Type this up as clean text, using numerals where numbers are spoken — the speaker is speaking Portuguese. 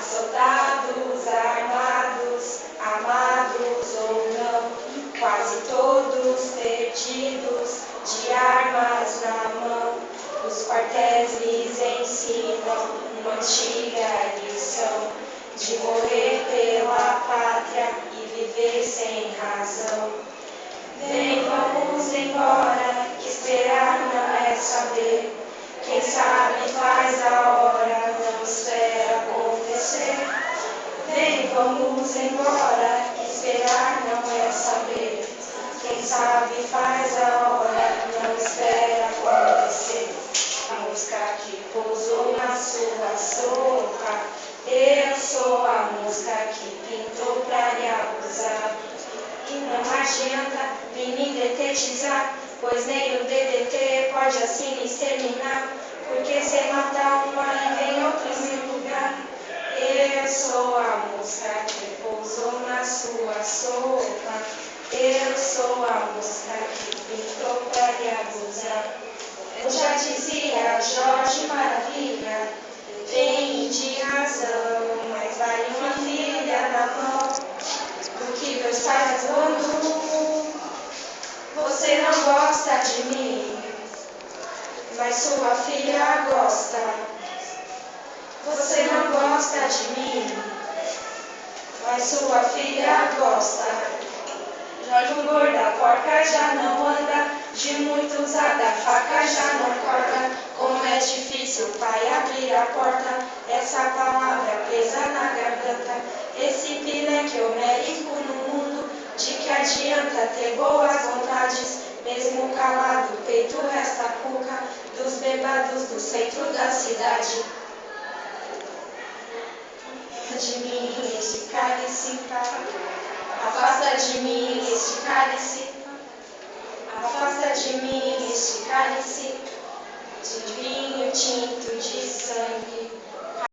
Soldados armados, amados ou não, quase todos perdidos, de armas na mão. Os quartéis lhes ensinam uma antiga lição de morrer pela pátria e viver sem razão. Vem, vamos embora, que esperar não é saber. Quem sabe faz a hora, não espera acontecer. Vem, vamos embora, que esperar não é saber. Quem sabe faz a hora, não espera acontecer. A mosca que pousou na sua sopa, eu sou a mosca que pintou pra lhe abusar. E não adianta me detetizar, pois nem o DDT pode assim me exterminar, porque se matar uma e vem outros no lugar. Eu sou a mosca que pousou na sua sopa, eu sou a mosca que pintou pra lhe abusar. Eu já dizia Jorge Maravilha, tem de razão, mas vale uma filha na mão do que dois pais voando. Você não gosta de mim, mas sua filha gosta. Você não gosta de mim, mas sua filha gosta. Jorge gorda, porca já não anda, de muito usada, a faca já não corta. Como é difícil, pai, abrir a porta, essa palavra presa na garganta. Esse pileque homérico no mundo, de que adianta ter boas vontades, mesmo calado, o peito resta cuca dos bebados do centro da cidade. De mim este cálice, afasta de mim este cálice, afasta de mim este cálice, de vinho tinto de sangue.